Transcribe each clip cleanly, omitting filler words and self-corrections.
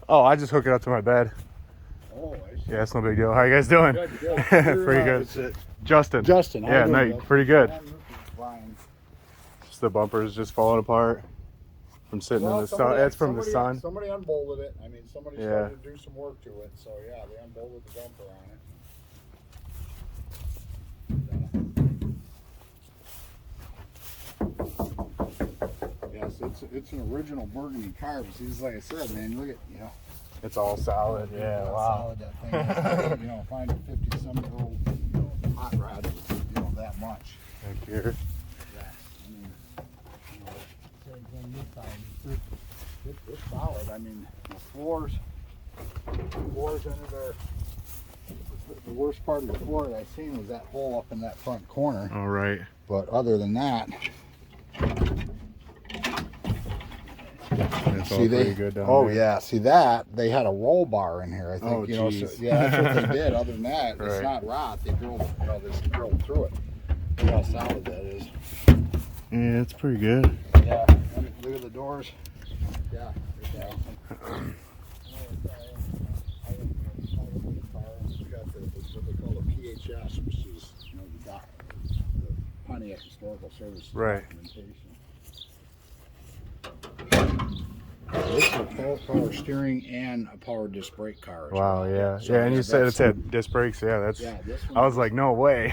Oh, I just hook it up to my bed. Oh, I see. Yeah, it's no big deal. How you guys doing? Good, good. Pretty good. Justin. Justin. How Yeah, you no, doing, pretty good. Fine. Just the bumper's just falling apart from sitting in the sun. It's from the sun. Somebody unbolted it. I mean, somebody started to do some work to it. So yeah, they unbolted the bumper on it. Yes, it's an original burgundy car. But see, like I said, man, look at It's all solid. Yeah, wow. Solid that thing is. Find a 50-some-year-old hot rod with that much. Thank you. Yeah, I mean, same thing this side. It's solid. I mean, the floors under there. The worst part of the floor that I seen was that hole up in that front corner. All right. But other than that, it's all pretty good down there. yeah. See that they had a roll bar in here. I think so, yeah, that's what they did. Other than that, it's not rot. They drilled, they drilled through it. Look how solid that is. Yeah, it's pretty good. Yeah. Look at the doors. Yeah. We got what they call a PHS, which is the Pontiac Historical Services documentation. This is a power steering and a power disc brake car. Wow, yeah. So, and you said it's had disc brakes. Yeah, that's. Yeah, I was like, no way.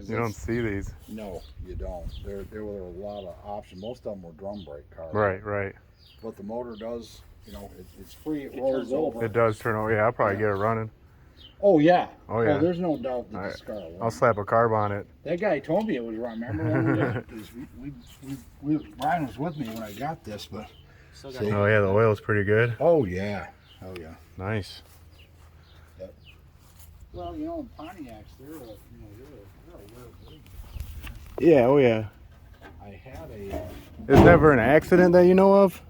You don't see these. No, you don't. There were a lot of options. Most of them were drum brake cars. Right. But the motor does, it's free. It rolls over. It does turn over. Yeah, I'll probably get it running. Oh yeah. Oh yeah. There's no doubt that this car. I'll slap a carb on it. That guy told me it was wrong. Remember when Brian was with me when I got this, but. Oh yeah, the oil's pretty good. Oh yeah. Oh yeah. Nice. Yep. Well, Pontiacs, they're a rare breed. Yeah. Oh yeah. I had a. There's never an accident that you know of?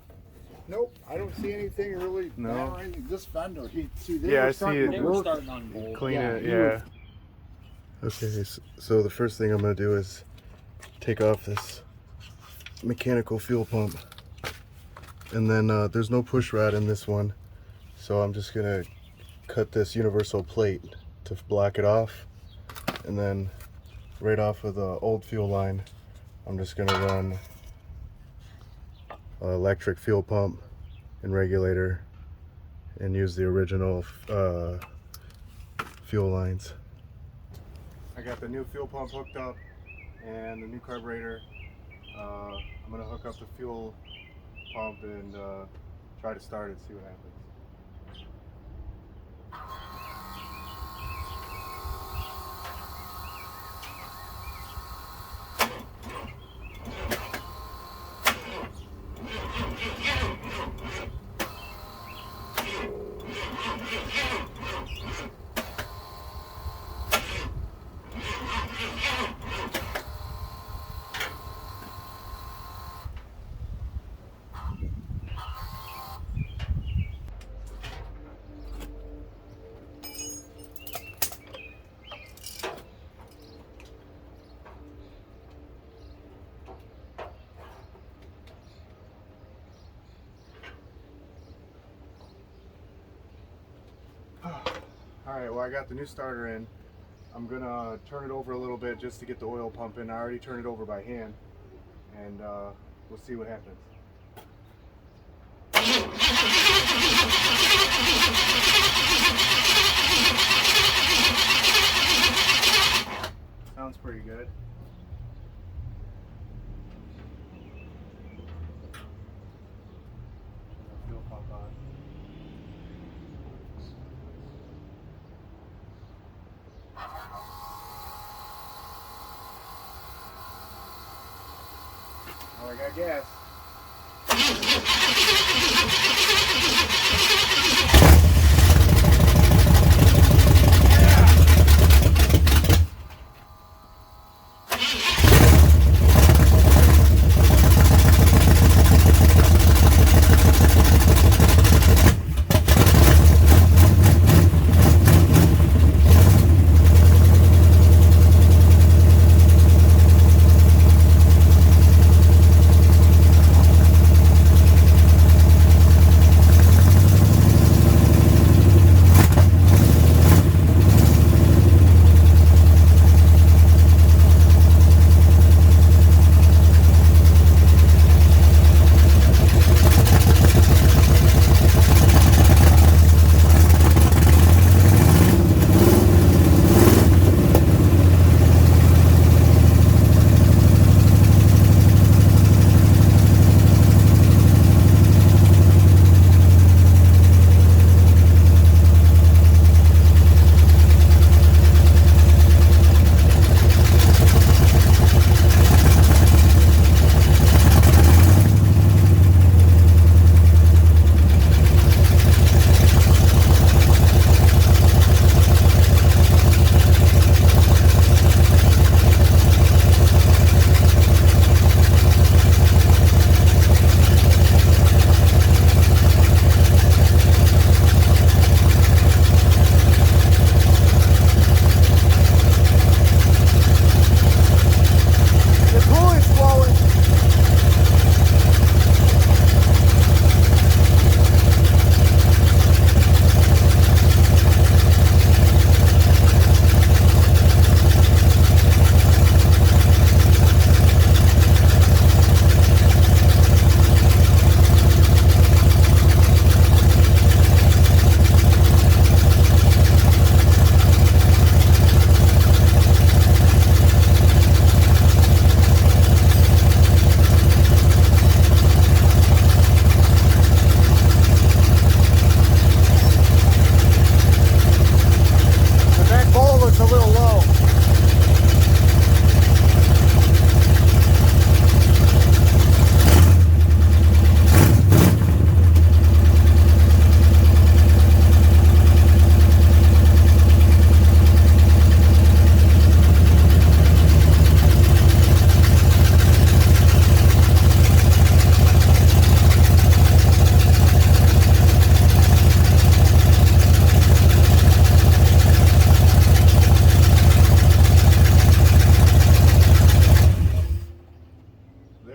Nope, I don't see anything really. No. This fender, I see it. They were starting on bolt. Clean it. Yeah. Okay, so the first thing I'm gonna do is take off this mechanical fuel pump. And then there's no push rod in this one, so I'm just gonna cut this universal plate to block it off, and then right off of the old fuel line I'm just gonna run electric fuel pump and regulator and use the original fuel lines. I got the new fuel pump hooked up and the new carburetor. I'm gonna hook up the fuel pump and try to start it, see what happens. Alright, well I got the new starter in. I'm gonna turn it over a little bit just to get the oil pump in. I already turned it over by hand, and we'll see what happens. Sounds pretty good. Fuel pump on. Oh, I got gas.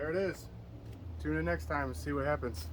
there it is. Tune in next time and see what happens.